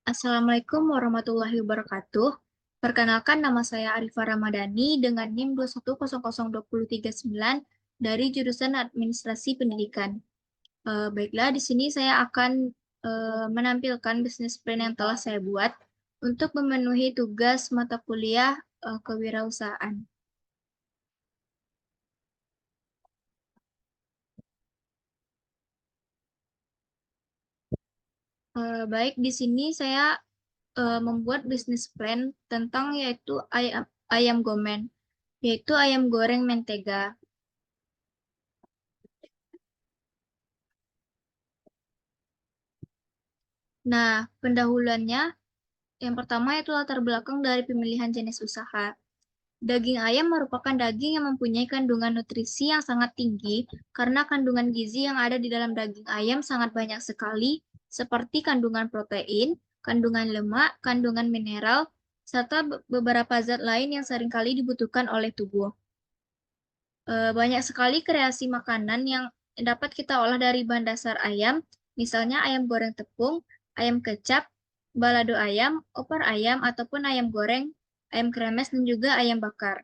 Assalamualaikum warahmatullahi wabarakatuh. Perkenalkan, nama saya Arifah Ramadhani dengan NIM 2100239 dari jurusan Administrasi Pendidikan. Baiklah, di sini saya akan menampilkan bisnis plan yang telah saya buat untuk memenuhi tugas mata kuliah kewirausahaan. Baik, di sini saya membuat bisnis plan tentang yaitu ayam gomen, yaitu ayam goreng mentega. Nah, pendahuluannya yang pertama itu latar belakang dari pemilihan jenis usaha. Daging ayam merupakan daging yang mempunyai kandungan nutrisi yang sangat tinggi karena kandungan gizi yang ada di dalam daging ayam sangat banyak sekali, seperti kandungan protein, kandungan lemak, kandungan mineral, serta beberapa zat lain yang seringkali dibutuhkan oleh tubuh. Banyak sekali kreasi makanan yang dapat kita olah dari bahan dasar ayam, misalnya ayam goreng tepung, ayam kecap, balado ayam, opor ayam, ataupun ayam goreng, ayam kremes, dan juga ayam bakar.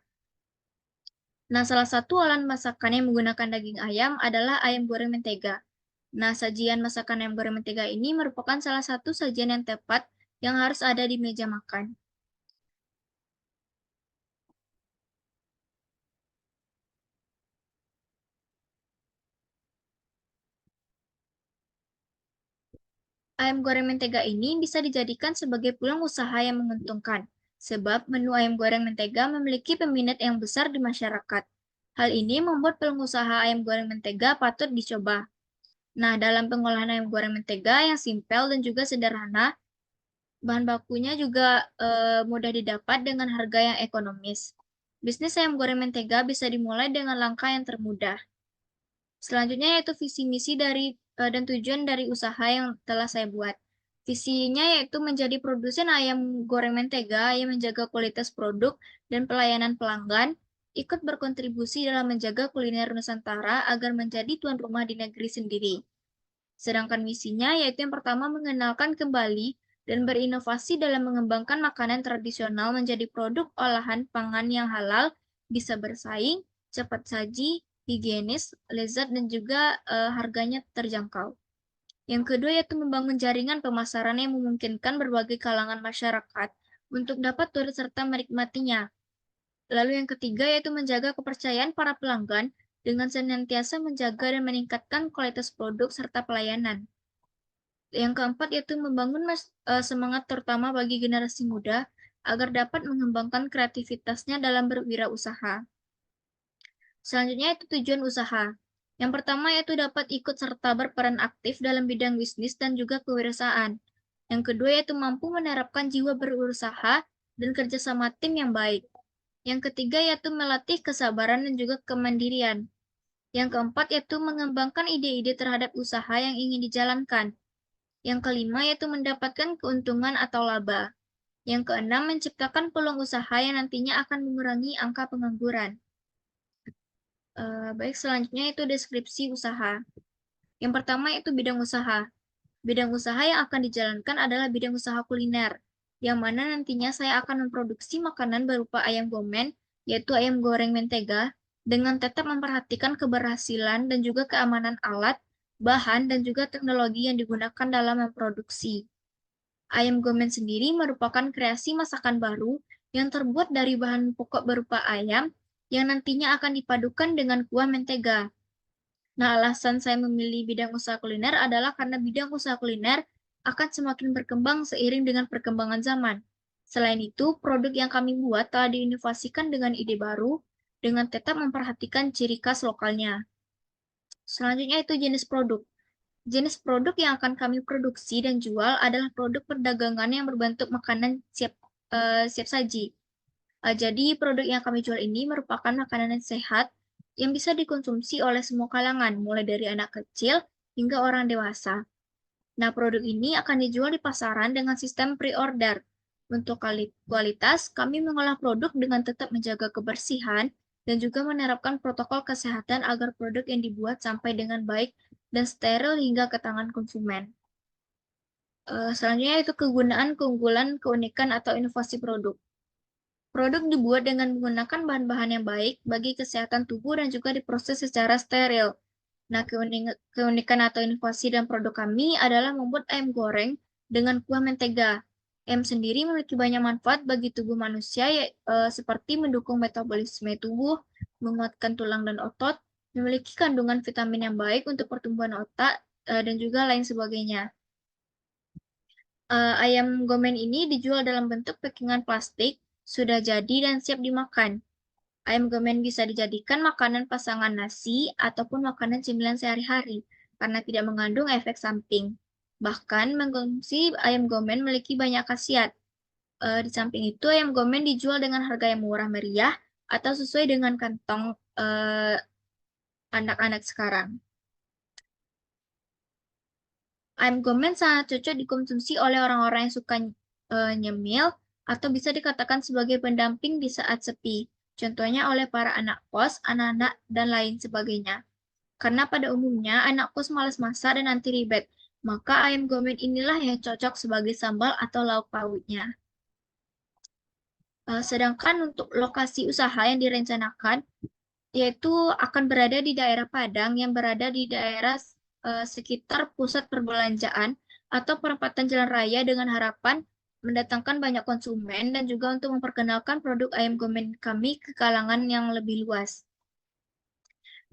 Nah, salah satu olahan masakan yang menggunakan daging ayam adalah ayam goreng mentega. Nah, sajian masakan ayam goreng mentega ini merupakan salah satu sajian yang tepat yang harus ada di meja makan. Ayam goreng mentega ini bisa dijadikan sebagai peluang usaha yang menguntungkan, sebab menu ayam goreng mentega memiliki peminat yang besar di masyarakat. Hal ini membuat peluang usaha ayam goreng mentega patut dicoba. Nah, dalam pengolahan ayam goreng mentega yang simpel dan juga sederhana, bahan bakunya juga mudah didapat dengan harga yang ekonomis. Bisnis ayam goreng mentega bisa dimulai dengan langkah yang termudah. Selanjutnya yaitu visi misi dan tujuan dari usaha yang telah saya buat. Visinya yaitu menjadi produsen ayam goreng mentega yang menjaga kualitas produk dan pelayanan pelanggan, ikut berkontribusi dalam menjaga kuliner Nusantara agar menjadi tuan rumah di negeri sendiri. Sedangkan misinya yaitu yang pertama mengenalkan kembali dan berinovasi dalam mengembangkan makanan tradisional menjadi produk olahan pangan yang halal, bisa bersaing, cepat saji, higienis, lezat, dan juga harganya terjangkau. Yang kedua yaitu membangun jaringan pemasaran yang memungkinkan berbagai kalangan masyarakat untuk dapat turut serta menikmatinya. Lalu yang ketiga yaitu menjaga kepercayaan para pelanggan dengan senantiasa menjaga dan meningkatkan kualitas produk serta pelayanan. Yang keempat yaitu membangun semangat terutama bagi generasi muda agar dapat mengembangkan kreativitasnya dalam berwirausaha. Selanjutnya itu tujuan usaha. Yang pertama yaitu dapat ikut serta berperan aktif dalam bidang bisnis dan juga kewirausahaan. Yang kedua yaitu mampu menerapkan jiwa berusaha dan kerjasama tim yang baik. Yang ketiga yaitu melatih kesabaran dan juga kemandirian. Yang keempat yaitu mengembangkan ide-ide terhadap usaha yang ingin dijalankan. Yang kelima yaitu mendapatkan keuntungan atau laba. Yang keenam menciptakan peluang usaha yang nantinya akan mengurangi angka pengangguran. Baik, selanjutnya itu deskripsi usaha. Yang pertama itu bidang usaha. Bidang usaha yang akan dijalankan adalah bidang usaha kuliner, yang mana nantinya saya akan memproduksi makanan berupa ayam gomen, yaitu ayam goreng mentega, dengan tetap memperhatikan keberhasilan dan juga keamanan alat, bahan, dan juga teknologi yang digunakan dalam memproduksi. Ayam gomen sendiri merupakan kreasi masakan baru yang terbuat dari bahan pokok berupa ayam yang nantinya akan dipadukan dengan kuah mentega. Nah, alasan saya memilih bidang usaha kuliner adalah karena bidang usaha kuliner akan semakin berkembang seiring dengan perkembangan zaman. Selain itu, produk yang kami buat telah diinovasikan dengan ide baru dengan tetap memperhatikan ciri khas lokalnya. Selanjutnya itu jenis produk. Jenis produk yang akan kami produksi dan jual adalah produk perdagangan yang berbentuk makanan siap saji. Jadi produk yang kami jual ini merupakan makanan yang sehat yang bisa dikonsumsi oleh semua kalangan, mulai dari anak kecil hingga orang dewasa. Nah, produk ini akan dijual di pasaran dengan sistem pre-order. Untuk kualitas, kami mengolah produk dengan tetap menjaga kebersihan dan juga menerapkan protokol kesehatan agar produk yang dibuat sampai dengan baik dan steril hingga ke tangan konsumen. Selanjutnya itu kegunaan, keunggulan, keunikan, atau inovasi produk. Produk dibuat dengan menggunakan bahan-bahan yang baik bagi kesehatan tubuh dan juga diproses secara steril. Nah, keunikan atau inovasi dalam produk kami adalah membuat ayam goreng dengan kuah mentega. Ayam sendiri memiliki banyak manfaat bagi tubuh manusia, seperti mendukung metabolisme tubuh, menguatkan tulang dan otot, memiliki kandungan vitamin yang baik untuk pertumbuhan otak, dan juga lain sebagainya. Ayam gomen ini dijual dalam bentuk pakingan plastik, sudah jadi dan siap dimakan. Ayam gomen bisa dijadikan makanan pasangan nasi ataupun makanan cemilan sehari-hari karena tidak mengandung efek samping. Bahkan mengkonsumsi ayam gomen memiliki banyak khasiat. Di samping itu, ayam gomen dijual dengan harga yang murah meriah atau sesuai dengan kantong anak-anak sekarang. Ayam gomen sangat cocok dikonsumsi oleh orang-orang yang suka nyemil atau bisa dikatakan sebagai pendamping di saat sepi. Contohnya oleh para anak kos, anak-anak, dan lain sebagainya. Karena pada umumnya anak kos malas masak dan anti ribet, maka ayam gomen inilah yang cocok sebagai sambal atau lauk pautnya. Sedangkan untuk lokasi usaha yang direncanakan, yaitu akan berada di daerah Padang yang berada di daerah sekitar pusat perbelanjaan atau perempatan jalan raya dengan harapan mendatangkan banyak konsumen dan juga untuk memperkenalkan produk ayam gomen kami ke kalangan yang lebih luas.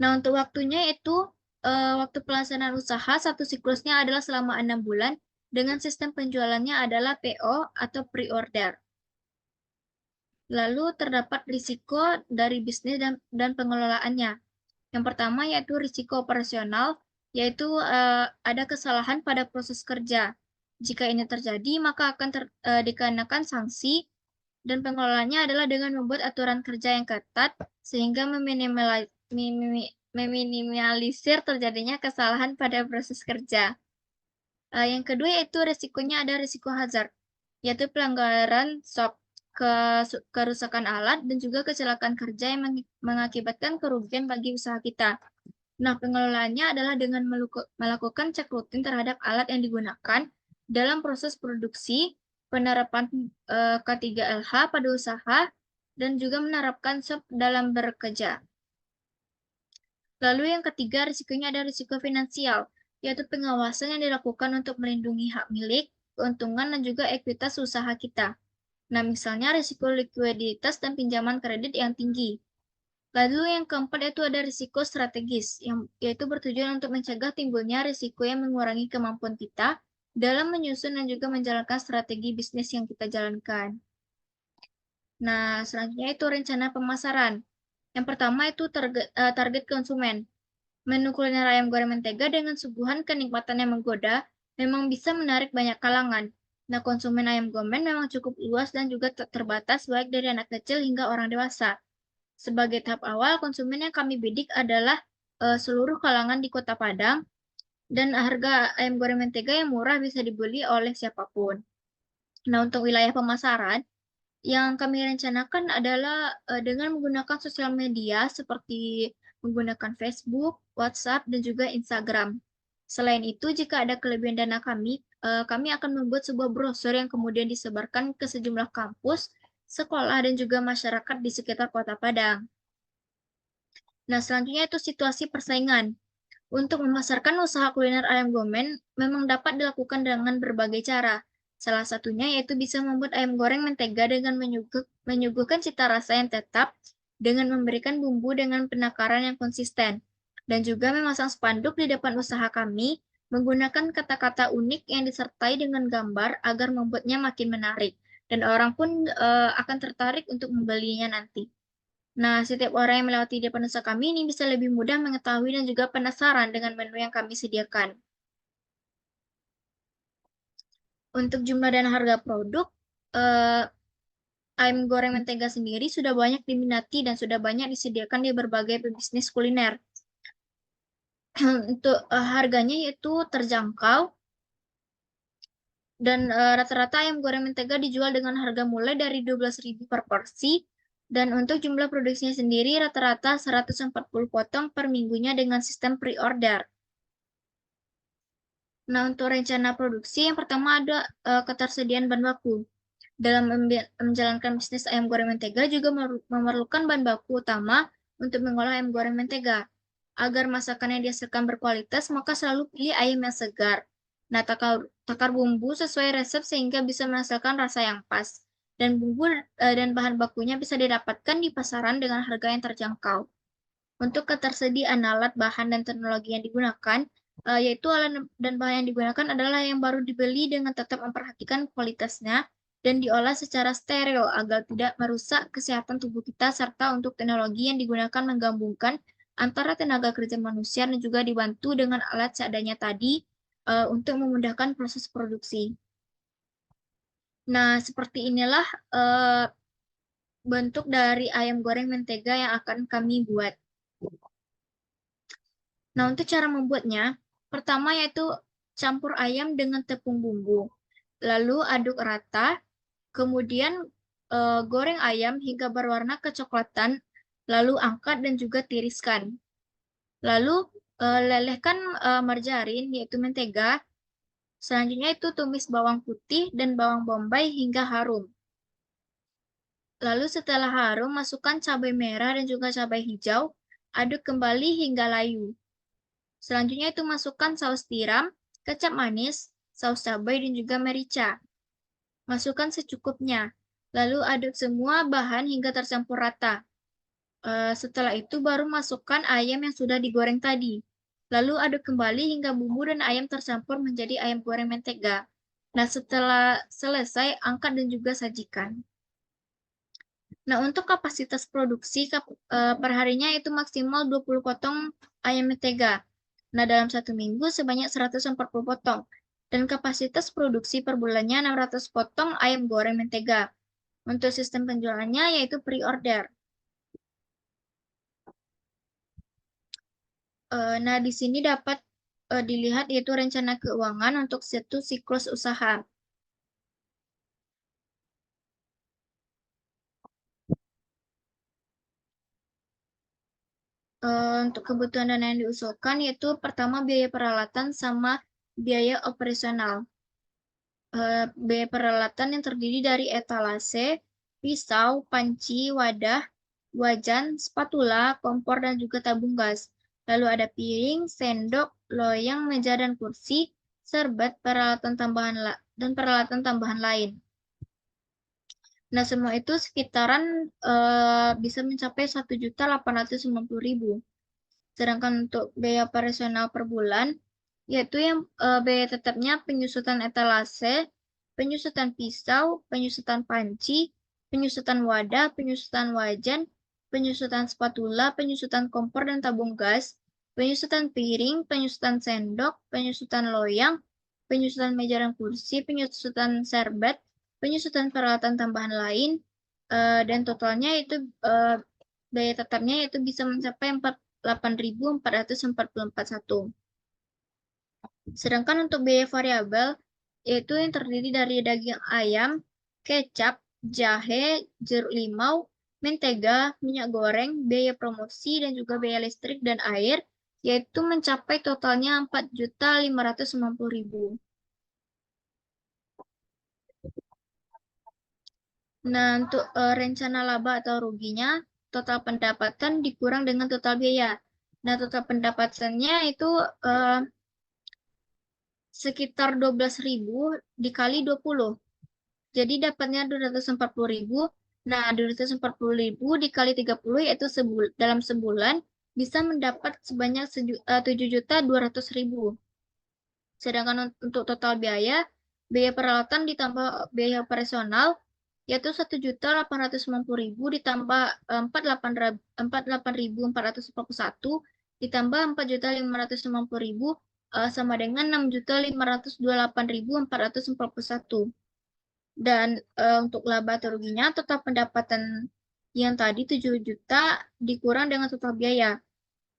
Nah, untuk waktunya itu waktu pelaksanaan usaha satu siklusnya adalah selama 6 bulan dengan sistem penjualannya adalah PO atau pre-order. Lalu terdapat risiko dari bisnis dan pengelolaannya. Yang pertama yaitu risiko operasional, yaitu ada kesalahan pada proses kerja. Jika ini terjadi, maka akan dikenakan sanksi dan pengelolaannya adalah dengan membuat aturan kerja yang ketat sehingga meminimalisir terjadinya kesalahan pada proses kerja. Yang kedua yaitu risikonya ada risiko hazard, yaitu pelanggaran SOP, kerusakan alat, dan juga kecelakaan kerja yang mengakibatkan kerugian bagi usaha kita. Nah, pengelolaannya adalah dengan melakukan cek rutin terhadap alat yang digunakan dalam proses produksi, penerapan K3LH pada usaha, dan juga menerapkan SOP dalam bekerja. Lalu yang ketiga, risikonya ada risiko finansial, yaitu pengawasan yang dilakukan untuk melindungi hak milik, keuntungan, dan juga ekuitas usaha kita. Nah, misalnya risiko likuiditas dan pinjaman kredit yang tinggi. Lalu yang keempat yaitu ada risiko strategis, yaitu bertujuan untuk mencegah timbulnya risiko yang mengurangi kemampuan kita dalam menyusun dan juga menjalankan strategi bisnis yang kita jalankan. Nah, selanjutnya itu rencana pemasaran. Yang pertama itu target konsumen. Menu kuliner ayam goreng mentega dengan suguhan kenikmatan yang menggoda memang bisa menarik banyak kalangan. Nah, konsumen ayam gomen memang cukup luas dan juga terbatas baik dari anak kecil hingga orang dewasa. Sebagai tahap awal, konsumen yang kami bidik adalah seluruh kalangan di Kota Padang dan harga ayam goreng mentega yang murah bisa dibeli oleh siapapun. Nah, untuk wilayah pemasaran, yang kami rencanakan adalah dengan menggunakan sosial media seperti menggunakan Facebook, WhatsApp, dan juga Instagram. Selain itu, jika ada kelebihan dana kami akan membuat sebuah brosur yang kemudian disebarkan ke sejumlah kampus, sekolah, dan juga masyarakat di sekitar Kota Padang. Nah, selanjutnya itu situasi persaingan. Untuk memasarkan usaha kuliner ayam gomen memang dapat dilakukan dengan berbagai cara. Salah satunya yaitu bisa membuat ayam goreng mentega dengan menyuguhkan cita rasa yang tetap dengan memberikan bumbu dengan penakaran yang konsisten. Dan juga memasang spanduk di depan usaha kami menggunakan kata-kata unik yang disertai dengan gambar agar membuatnya makin menarik. Dan orang pun akan tertarik untuk membelinya nanti. Nah, setiap orang yang melewati depan usaha kami ini bisa lebih mudah mengetahui dan juga penasaran dengan menu yang kami sediakan. Untuk jumlah dan harga produk, eh, ayam goreng mentega sendiri sudah banyak diminati dan sudah banyak disediakan di berbagai pebisnis kuliner. Untuk harganya yaitu terjangkau dan rata-rata ayam goreng mentega dijual dengan harga mulai dari 12.000 per porsi dan untuk jumlah produksinya sendiri rata-rata 140 potong per minggunya dengan sistem pre-order. Nah, untuk rencana produksi, yang pertama ada ketersediaan bahan baku. Dalam menjalankan bisnis ayam goreng mentega juga memerlukan bahan baku utama untuk mengolah ayam goreng mentega. Agar masakan yang dihasilkan berkualitas, maka selalu pilih ayam yang segar. Nah, takar bumbu sesuai resep sehingga bisa menghasilkan rasa yang pas. Dan bumbu dan bahan bakunya bisa didapatkan di pasaran dengan harga yang terjangkau. Untuk ketersediaan alat, bahan, dan teknologi yang digunakan, yaitu alat dan bahan yang digunakan adalah yang baru dibeli dengan tetap memperhatikan kualitasnya dan diolah secara steril agar tidak merusak kesehatan tubuh kita, serta untuk teknologi yang digunakan menggabungkan antara tenaga kerja manusia dan juga dibantu dengan alat seadanya tadi untuk memudahkan proses produksi. Nah, seperti inilah bentuk dari ayam goreng mentega yang akan kami buat. Nah, untuk cara membuatnya, pertama yaitu campur ayam dengan tepung bumbu. Lalu aduk rata, kemudian goreng ayam hingga berwarna kecoklatan, lalu angkat dan juga tiriskan. Lalu lelehkan margarin yaitu mentega. Selanjutnya itu tumis bawang putih dan bawang bombay hingga harum. Lalu setelah harum, masukkan cabai merah dan juga cabai hijau, aduk kembali hingga layu. Selanjutnya itu masukkan saus tiram, kecap manis, saus cabai, dan juga merica. Masukkan secukupnya. Lalu aduk semua bahan hingga tercampur rata. Setelah itu baru masukkan ayam yang sudah digoreng tadi. Lalu aduk kembali hingga bumbu dan ayam tercampur menjadi ayam goreng mentega. Nah, setelah selesai, angkat dan juga sajikan. Nah, untuk kapasitas produksi perharinya itu maksimal 20 potong ayam mentega. Nah, dalam satu minggu sebanyak 140 potong. Dan kapasitas produksi per bulannya 600 potong ayam goreng mentega. Untuk sistem penjualannya yaitu pre-order. Nah, di sini dapat dilihat yaitu rencana keuangan untuk satu siklus usaha. Untuk kebutuhan dana yang diusulkan yaitu pertama biaya peralatan sama biaya operasional. Biaya peralatan yang terdiri dari etalase, pisau, panci, wadah, wajan, spatula, kompor, dan juga tabung gas. Lalu ada piring, sendok, loyang, meja, dan kursi, serbet, dan peralatan tambahan lain. Nah, semua itu sekitaran bisa mencapai 1.890.000. Sedangkan untuk biaya operasional per bulan, yaitu yang biaya tetapnya penyusutan etalase, penyusutan pisau, penyusutan panci, penyusutan wadah, penyusutan wajan, penyusutan spatula, penyusutan kompor dan tabung gas, penyusutan piring, penyusutan sendok, penyusutan loyang, penyusutan meja dan kursi, penyusutan serbet, penyusutan peralatan tambahan lain, dan totalnya itu biaya tetapnya itu bisa mencapai 8.441. Sedangkan untuk biaya variabel, yaitu yang terdiri dari daging ayam, kecap, jahe, jeruk limau, mentega, minyak goreng, biaya promosi, dan juga biaya listrik dan air, yaitu mencapai totalnya 4.590.000. Nah, untuk rencana laba atau ruginya, total pendapatan dikurang dengan total biaya. Nah, total pendapatannya itu sekitar 12.000 dikali 20. Jadi dapatnya 240.000. Nah, 240.000 dikali 30 yaitu dalam sebulan bisa mendapat sebanyak 7.200.000. Sedangkan untuk total biaya, biaya peralatan ditambah biaya operasional yaitu 1.890.000 ditambah 48.441 ditambah 4.550.000 sama dengan 6.528.441. Dan untuk laba atau ruginya, total pendapatan yang tadi 7 juta dikurang dengan total biaya.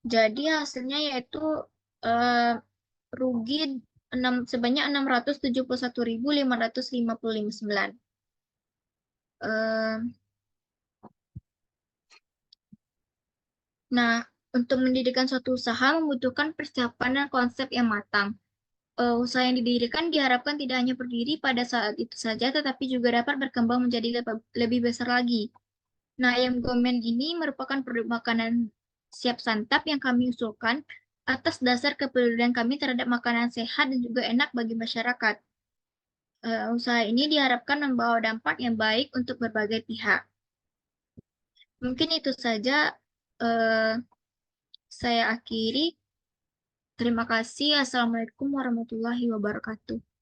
Jadi hasilnya yaitu uh, rugi sebanyak 671.559. Uh, nah, untuk mendirikan suatu usaha membutuhkan persiapan dan konsep yang matang. Usaha yang didirikan diharapkan tidak hanya berdiri pada saat itu saja, tetapi juga dapat berkembang menjadi lebih besar lagi. Nah, ayam gomen ini merupakan produk makanan siap santap yang kami usulkan atas dasar kepedulian kami terhadap makanan sehat dan juga enak bagi masyarakat. Usaha ini diharapkan membawa dampak yang baik untuk berbagai pihak. Mungkin itu saja eh, saya akhiri. Terima kasih. Assalamualaikum warahmatullahi wabarakatuh.